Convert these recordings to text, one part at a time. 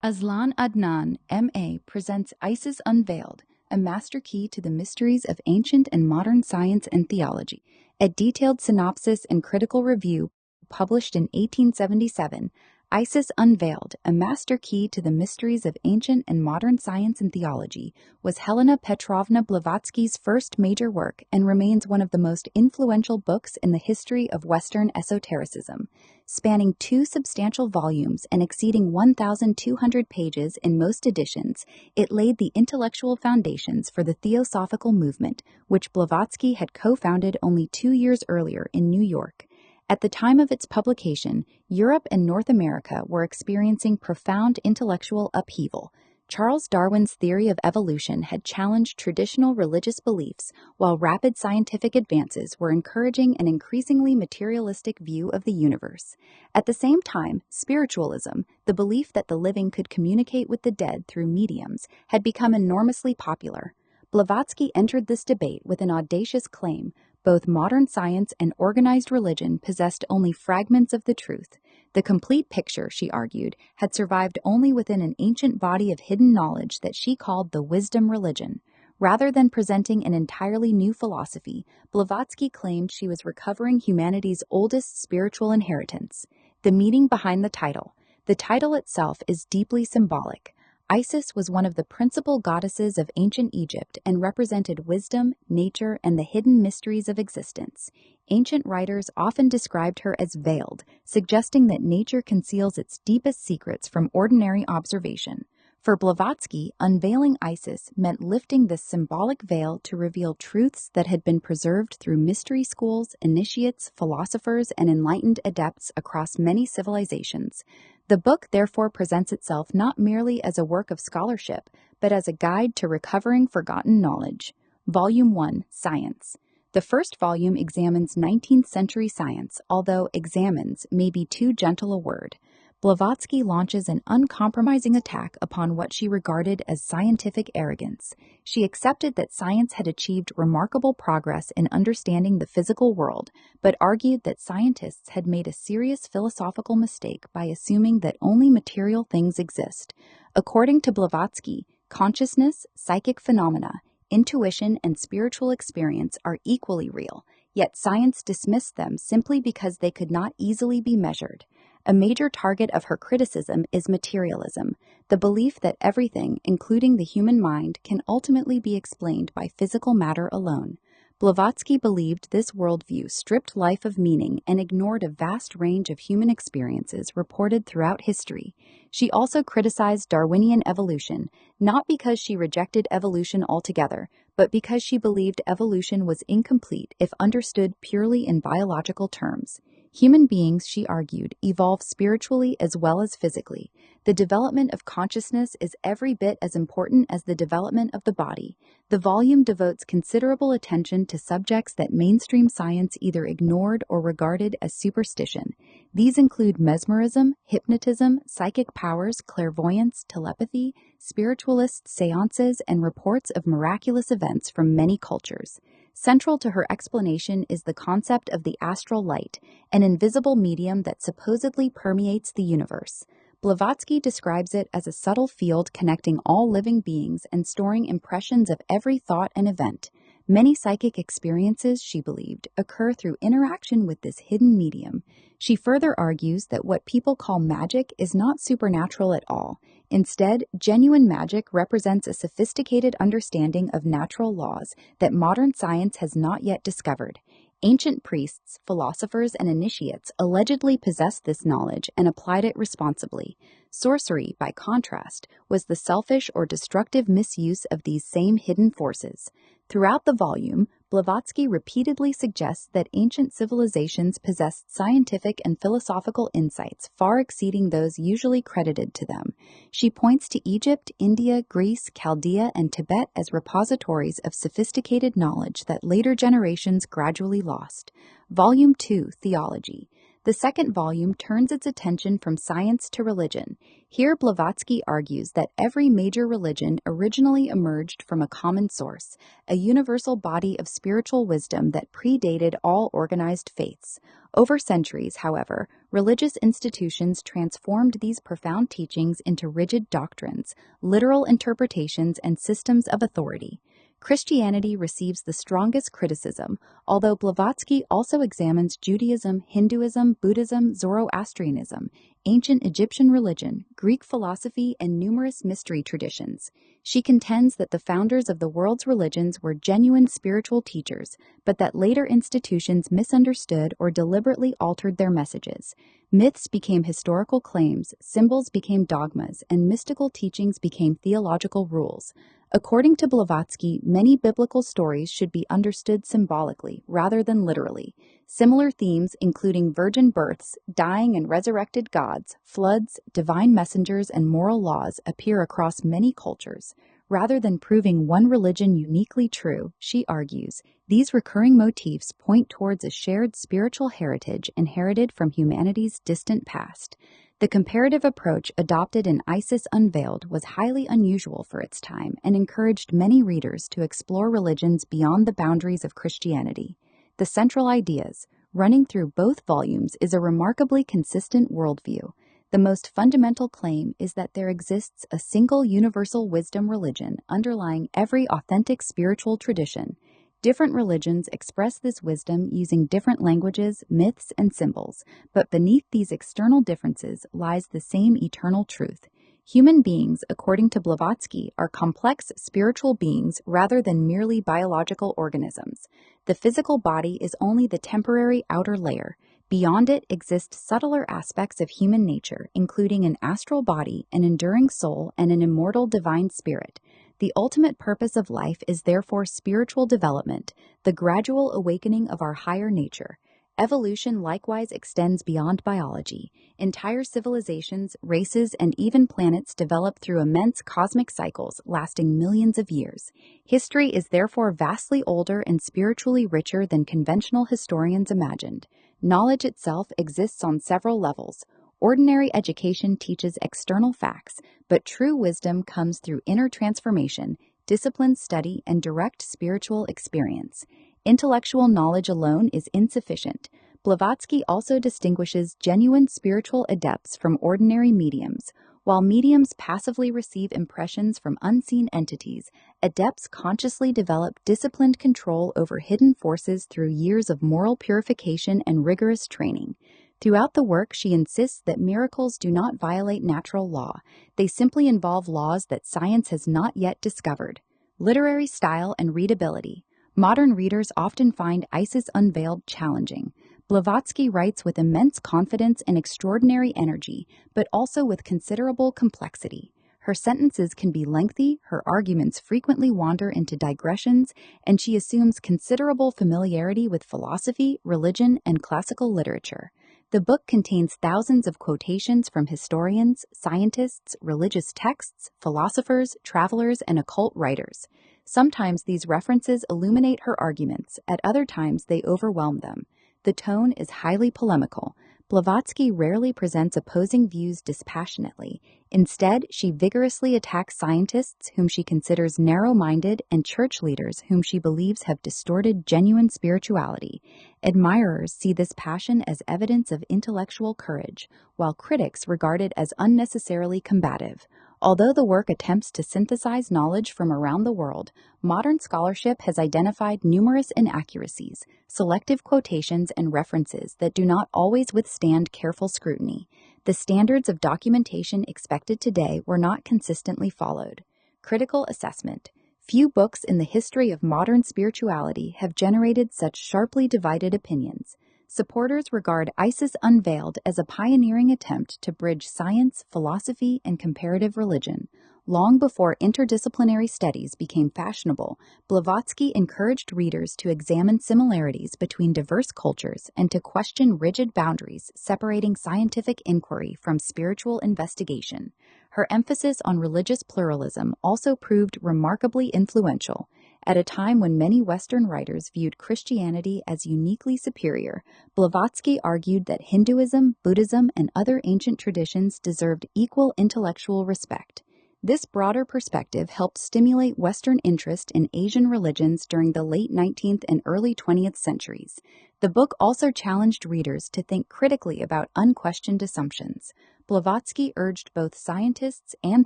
Aslan Adnan, M.A., presents Isis Unveiled, a master key to the mysteries of ancient and modern science and theology. A detailed synopsis and critical review published in 1877, Isis Unveiled, a master key to the mysteries of ancient and modern science and theology, was Helena Petrovna Blavatsky's first major work and remains one of the most influential books in the history of Western esotericism. Spanning 2 substantial volumes and exceeding 1,200 pages in most editions, it laid the intellectual foundations for the Theosophical movement, which Blavatsky had co-founded only 2 years earlier in New York. At the time of its publication, Europe and North America were experiencing profound intellectual upheaval. Charles Darwin's theory of evolution had challenged traditional religious beliefs, while rapid scientific advances were encouraging an increasingly materialistic view of the universe. At the same time, spiritualism, the belief that the living could communicate with the dead through mediums, had become enormously popular. Blavatsky entered this debate with an audacious claim: both modern science and organized religion possessed only fragments of the truth. The complete picture, she argued, had survived only within an ancient body of hidden knowledge that she called the wisdom religion. Rather than presenting an entirely new philosophy, Blavatsky claimed she was recovering humanity's oldest spiritual inheritance. The meaning behind the title. The title itself is deeply symbolic. Isis was one of the principal goddesses of ancient Egypt and represented wisdom, nature, and the hidden mysteries of existence. Ancient writers often described her as veiled, suggesting that nature conceals its deepest secrets from ordinary observation. For Blavatsky, unveiling Isis meant lifting this symbolic veil to reveal truths that had been preserved through mystery schools, initiates, philosophers, and enlightened adepts across many civilizations. The book therefore presents itself not merely as a work of scholarship, but as a guide to recovering forgotten knowledge. Volume 1, Science. The first volume examines 19th century science, although examines may be too gentle a word. Blavatsky launches an uncompromising attack upon what she regarded as scientific arrogance. She accepted that science had achieved remarkable progress in understanding the physical world, but argued that scientists had made a serious philosophical mistake by assuming that only material things exist. According to Blavatsky, consciousness, psychic phenomena, intuition, and spiritual experience are equally real, yet science dismissed them simply because they could not easily be measured. A major target of her criticism is materialism, the belief that everything, including the human mind, can ultimately be explained by physical matter alone. Blavatsky believed this worldview stripped life of meaning and ignored a vast range of human experiences reported throughout history. She also criticized Darwinian evolution, not because she rejected evolution altogether, but because she believed evolution was incomplete if understood purely in biological terms. Human beings, she argued, evolve spiritually as well as physically. The development of consciousness is every bit as important as the development of the body. The volume devotes considerable attention to subjects that mainstream science either ignored or regarded as superstition. These include mesmerism, hypnotism, psychic powers, clairvoyance, telepathy, spiritualist seances, and reports of miraculous events from many cultures. Central to her explanation is the concept of the astral light, an invisible medium that supposedly permeates the universe. Blavatsky describes it as a subtle field connecting all living beings and storing impressions of every thought and event. Many psychic experiences, she believed, occur through interaction with this hidden medium. She further argues that what people call magic is not supernatural at all. Instead, genuine magic represents a sophisticated understanding of natural laws that modern science has not yet discovered. Ancient priests, philosophers, and initiates allegedly possessed this knowledge and applied it responsibly. Sorcery, by contrast, was the selfish or destructive misuse of these same hidden forces. Throughout the volume, Blavatsky repeatedly suggests that ancient civilizations possessed scientific and philosophical insights far exceeding those usually credited to them. She points to Egypt, India, Greece, Chaldea, and Tibet as repositories of sophisticated knowledge that later generations gradually lost. Volume 2, Theology. The second volume turns its attention from science to religion. Here, Blavatsky argues that every major religion originally emerged from a common source, a universal body of spiritual wisdom that predated all organized faiths. Over centuries, however, religious institutions transformed these profound teachings into rigid doctrines, literal interpretations, and systems of authority. Christianity receives the strongest criticism, although Blavatsky also examines Judaism, Hinduism, Buddhism, Zoroastrianism, ancient Egyptian religion, Greek philosophy, and numerous mystery traditions. She contends that the founders of the world's religions were genuine spiritual teachers, but that later institutions misunderstood or deliberately altered their messages. Myths became historical claims, symbols became dogmas, and mystical teachings became theological rules. According to Blavatsky, many biblical stories should be understood symbolically rather than literally. Similar themes, including virgin births, dying and resurrected gods, floods, divine messengers, and moral laws, appear across many cultures. Rather than proving one religion uniquely true, she argues, these recurring motifs point towards a shared spiritual heritage inherited from humanity's distant past. The comparative approach adopted in Isis Unveiled was highly unusual for its time and encouraged many readers to explore religions beyond the boundaries of Christianity. The central ideas, running through both volumes, is a remarkably consistent worldview. The most fundamental claim is that there exists a single universal wisdom religion underlying every authentic spiritual tradition. Different religions express this wisdom using different languages, myths, and symbols, but beneath these external differences lies the same eternal truth. Human beings, according to Blavatsky, are complex spiritual beings rather than merely biological organisms. The physical body is only the temporary outer layer. Beyond it exist subtler aspects of human nature, including an astral body, an enduring soul, and an immortal divine spirit. The ultimate purpose of life is therefore spiritual development, the gradual awakening of our higher nature. Evolution likewise extends beyond biology. Entire civilizations, races, and even planets develop through immense cosmic cycles lasting millions of years. History is therefore vastly older and spiritually richer than conventional historians imagined. Knowledge itself exists on several levels. Ordinary education teaches external facts, but true wisdom comes through inner transformation, disciplined study, and direct spiritual experience. Intellectual knowledge alone is insufficient. Blavatsky also distinguishes genuine spiritual adepts from ordinary mediums. While mediums passively receive impressions from unseen entities, adepts consciously develop disciplined control over hidden forces through years of moral purification and rigorous training. Throughout the work, she insists that miracles do not violate natural law. They simply involve laws that science has not yet discovered. Literary style and readability. Modern readers often find Isis Unveiled challenging. Blavatsky writes with immense confidence and extraordinary energy, but also with considerable complexity. Her sentences can be lengthy, her arguments frequently wander into digressions, and she assumes considerable familiarity with philosophy, religion, and classical literature. The book contains thousands of quotations from historians, scientists, religious texts, philosophers, travelers, and occult writers. Sometimes these references illuminate her arguments, at other times they overwhelm them. The tone is highly polemical. Blavatsky rarely presents opposing views dispassionately. Instead, she vigorously attacks scientists whom she considers narrow-minded and church leaders whom she believes have distorted genuine spirituality. Admirers see this passion as evidence of intellectual courage, while critics regard it as unnecessarily combative. Although the work attempts to synthesize knowledge from around the world, modern scholarship has identified numerous inaccuracies, selective quotations, and references that do not always withstand careful scrutiny. The standards of documentation expected today were not consistently followed. Critical assessment. Few books in the history of modern spirituality have generated such sharply divided opinions. Supporters regard Isis Unveiled as a pioneering attempt to bridge science, philosophy, and comparative religion. Long before interdisciplinary studies became fashionable, Blavatsky encouraged readers to examine similarities between diverse cultures and to question rigid boundaries separating scientific inquiry from spiritual investigation. Her emphasis on religious pluralism also proved remarkably influential. At a time when many Western writers viewed Christianity as uniquely superior, Blavatsky argued that Hinduism, Buddhism, and other ancient traditions deserved equal intellectual respect. This broader perspective helped stimulate Western interest in Asian religions during the late 19th and early 20th centuries. The book also challenged readers to think critically about unquestioned assumptions. Blavatsky urged both scientists and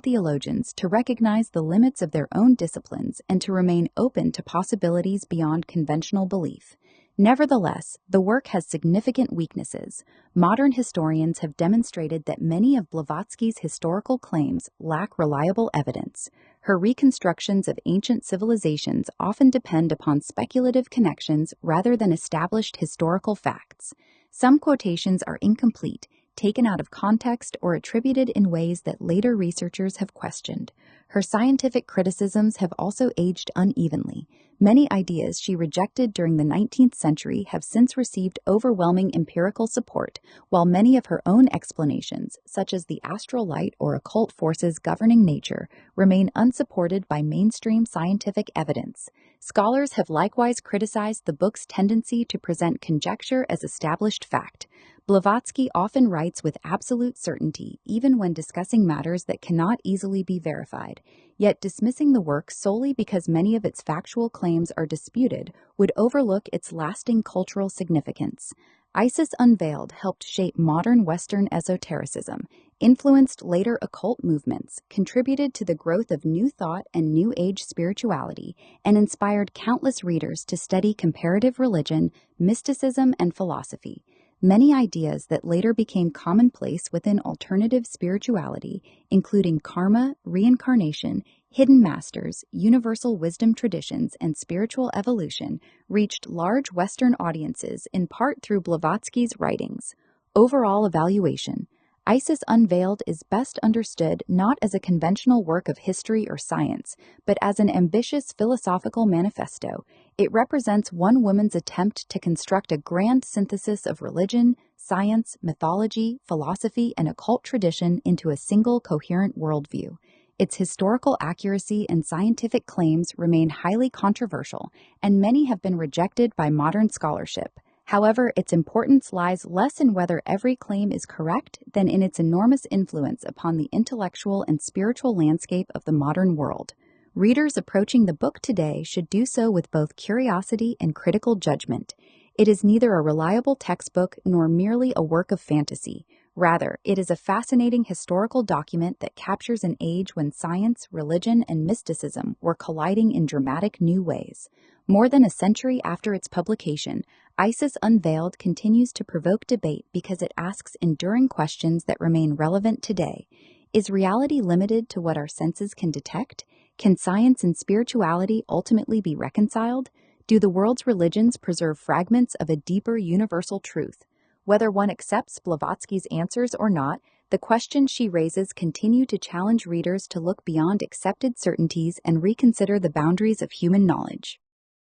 theologians to recognize the limits of their own disciplines and to remain open to possibilities beyond conventional belief. Nevertheless, the work has significant weaknesses. Modern historians have demonstrated that many of Blavatsky's historical claims lack reliable evidence. Her reconstructions of ancient civilizations often depend upon speculative connections rather than established historical facts. Some quotations are incomplete, taken out of context, or attributed in ways that later researchers have questioned. Her scientific criticisms have also aged unevenly. Many ideas she rejected during the 19th century have since received overwhelming empirical support, while many of her own explanations, such as the astral light or occult forces governing nature, remain unsupported by mainstream scientific evidence. Scholars have likewise criticized the book's tendency to present conjecture as established fact. Blavatsky often writes with absolute certainty, even when discussing matters that cannot easily be verified. Yet dismissing the work solely because many of its factual claims are disputed would overlook its lasting cultural significance. Isis Unveiled helped shape modern Western esotericism, influenced later occult movements, contributed to the growth of New Thought and New Age spirituality, and inspired countless readers to study comparative religion, mysticism, and philosophy. Many ideas that later became commonplace within alternative spirituality, including karma, reincarnation, hidden masters, universal wisdom traditions, and spiritual evolution, reached large Western audiences in part through Blavatsky's writings. Overall evaluation: Isis Unveiled is best understood not as a conventional work of history or science, but as an ambitious philosophical manifesto. It represents one woman's attempt to construct a grand synthesis of religion, science, mythology, philosophy, and occult tradition into a single coherent worldview. Its historical accuracy and scientific claims remain highly controversial, and many have been rejected by modern scholarship. However, its importance lies less in whether every claim is correct than in its enormous influence upon the intellectual and spiritual landscape of the modern world. Readers approaching the book today should do so with both curiosity and critical judgment. It is neither a reliable textbook nor merely a work of fantasy. Rather, it is a fascinating historical document that captures an age when science, religion, and mysticism were colliding in dramatic new ways. More than a century after its publication, Isis Unveiled continues to provoke debate because it asks enduring questions that remain relevant today. Is reality limited to what our senses can detect? Can science and spirituality ultimately be reconciled? Do the world's religions preserve fragments of a deeper universal truth? Whether one accepts Blavatsky's answers or not, the questions she raises continue to challenge readers to look beyond accepted certainties and reconsider the boundaries of human knowledge.